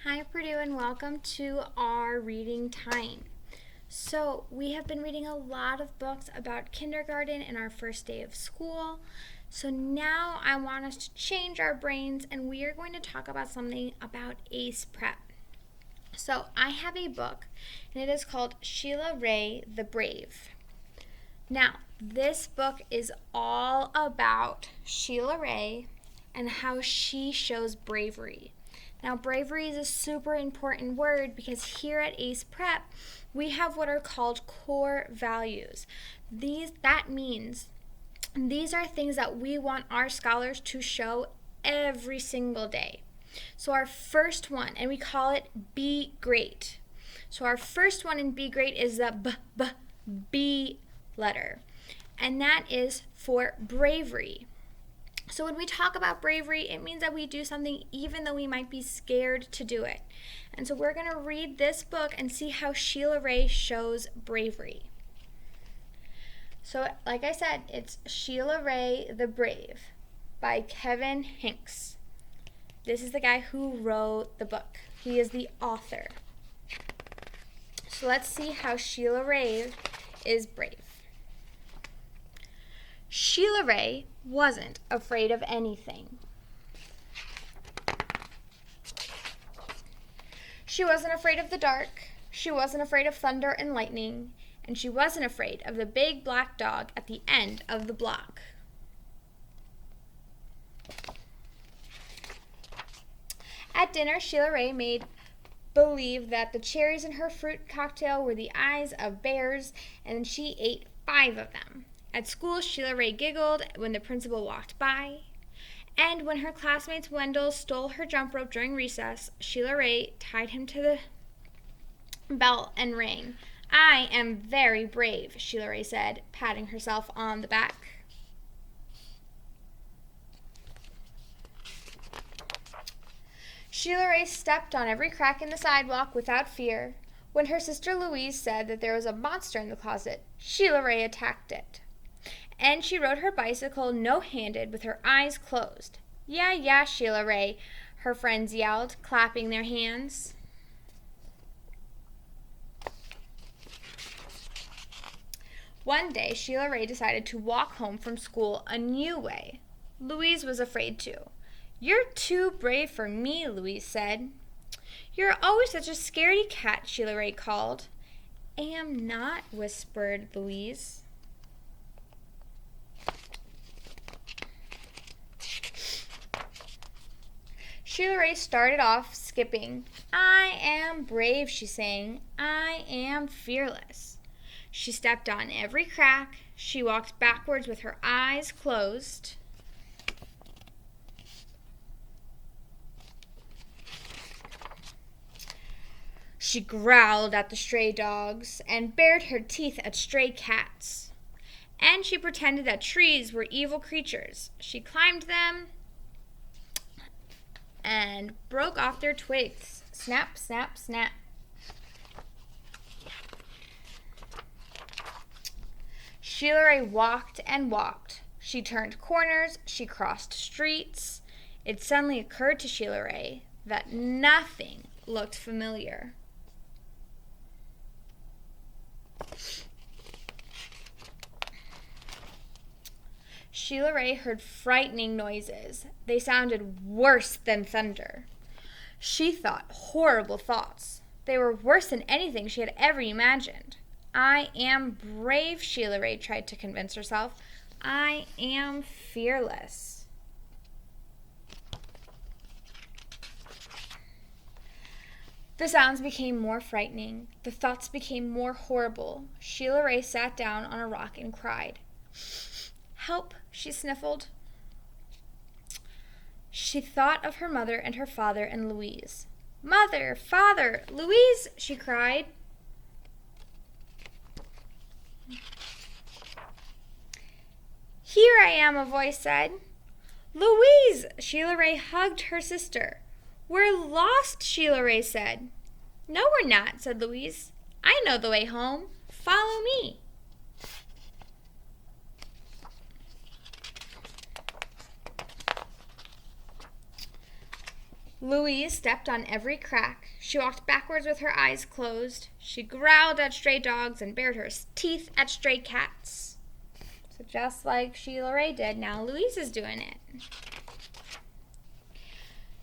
Hi Purdue and welcome to our reading time. So we have been reading a lot of books about kindergarten and our first day of school. So now I want us to change our brains and we are going to talk about something about ACE prep. So I have a book and it is called Sheila Rae, the Brave. Now this book is all about Sheila Rae and how she shows bravery. Now, bravery is a super important word because here at ACE Prep, we have what are called core values. That means these are things that we want our scholars to show every single day. So our first one, and we call it Be Great. So our first one in Be Great is the B letter, and that is for bravery. So when we talk about bravery, it means that we do something even though we might be scared to do it. And so we're going to read this book and see how Sheila Rae shows bravery. So like I said, it's Sheila Rae, the Brave by Kevin Hinks. This is the guy who wrote the book. He is the author. So let's see how Sheila Rae is brave. Sheila Rae wasn't afraid of anything. She wasn't afraid of the dark, she wasn't afraid of thunder and lightning, and she wasn't afraid of the big black dog at the end of the block. At dinner, Sheila Rae made believe that the cherries in her fruit cocktail were the eyes of bears, and she ate 5 of them. At school, Sheila Rae giggled when the principal walked by. And when her classmates Wendell stole her jump rope during recess, Sheila Rae tied him to the belt and rang. "I am very brave," Sheila Rae said, patting herself on the back. Sheila Rae stepped on every crack in the sidewalk without fear. When her sister Louise said that there was a monster in the closet, Sheila Rae attacked it. And she rode her bicycle no-handed with her eyes closed. Yeah, Sheila Rae," her friends yelled, clapping their hands. One day, Sheila Rae decided to walk home from school a new way. Louise was afraid too. "You're too brave for me," Louise said. "You're always such a scaredy cat," Sheila Rae called. "Am not," whispered Louise. Sheila Rae started off skipping. "I am brave," she sang. "I am fearless." She stepped on every crack. She walked backwards with her eyes closed. She growled at the stray dogs and bared her teeth at stray cats. And she pretended that trees were evil creatures. She climbed them and broke off their twigs. Snap, snap, snap. Sheila Rae walked and walked. She turned corners. She crossed streets. It suddenly occurred to Sheila Rae that nothing looked familiar. Sheila Rae heard frightening noises. They sounded worse than thunder. She thought horrible thoughts. They were worse than anything she had ever imagined. "I am brave," Sheila Rae tried to convince herself. "I am fearless." The sounds became more frightening. The thoughts became more horrible. Sheila Rae sat down on a rock and cried. "Help," she sniffled. She thought of her mother and her father and Louise. "Mother, father, Louise," she cried. "Here I am," a voice said. "Louise!" Sheila Rae hugged her sister. "We're lost," Sheila Rae said. "No, we're not," said Louise. "I know the way home. Follow me." Louise stepped on every crack. She walked backwards with her eyes closed. She growled at stray dogs and bared her teeth at stray cats. So just like Sheila Rae did, now Louise is doing it.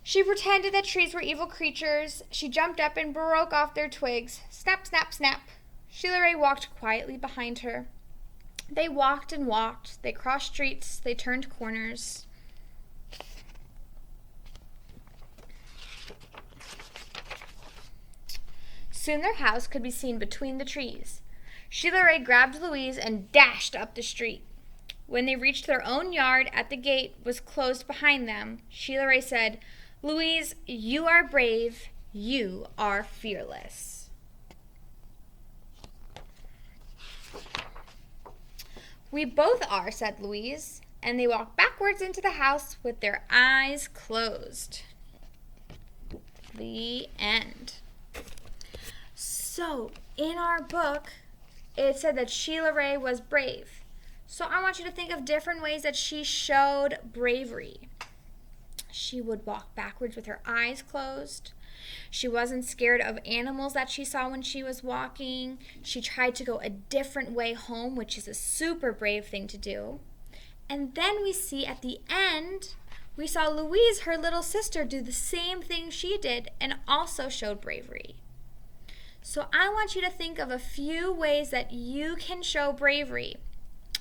She pretended that trees were evil creatures. She jumped up and broke off their twigs. Snap, snap, snap. Sheila Rae walked quietly behind her. They walked and walked. They crossed streets. They turned corners. Soon their house could be seen between the trees. Sheila Rae grabbed Louise and dashed up the street. When they reached their own yard, at the gate was closed behind them, Sheila Rae said, "Louise, you are brave. You are fearless." "We both are," said Louise, and they walked backwards into the house with their eyes closed. The end. So, in our book, it said that Sheila Rae was brave. So I want you to think of different ways that she showed bravery. She would walk backwards with her eyes closed. She wasn't scared of animals that she saw when she was walking. She tried to go a different way home, which is a super brave thing to do. And then we see at the end, we saw Louise, her little sister, do the same thing she did and also showed bravery. So I want you to think of a few ways that you can show bravery.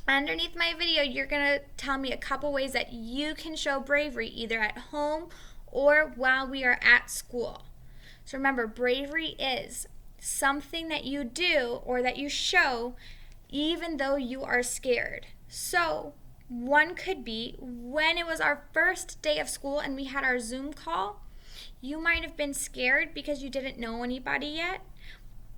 Underneath my video, you're going to tell me a couple ways that you can show bravery either at home or while we are at school. So remember, bravery is something that you do or that you show even though you are scared. So one could be when it was our first day of school and we had our Zoom call, you might have been scared because you didn't know anybody yet.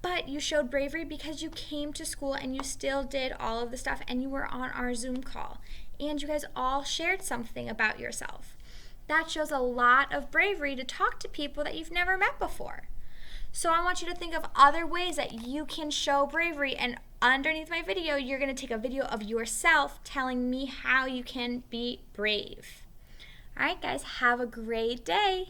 But you showed bravery because you came to school and you still did all of the stuff and you were on our Zoom call. And you guys all shared something about yourself. That shows a lot of bravery to talk to people that you've never met before. So I want you to think of other ways that you can show bravery. And underneath my video, you're going to take a video of yourself telling me how you can be brave. All right, guys, have a great day.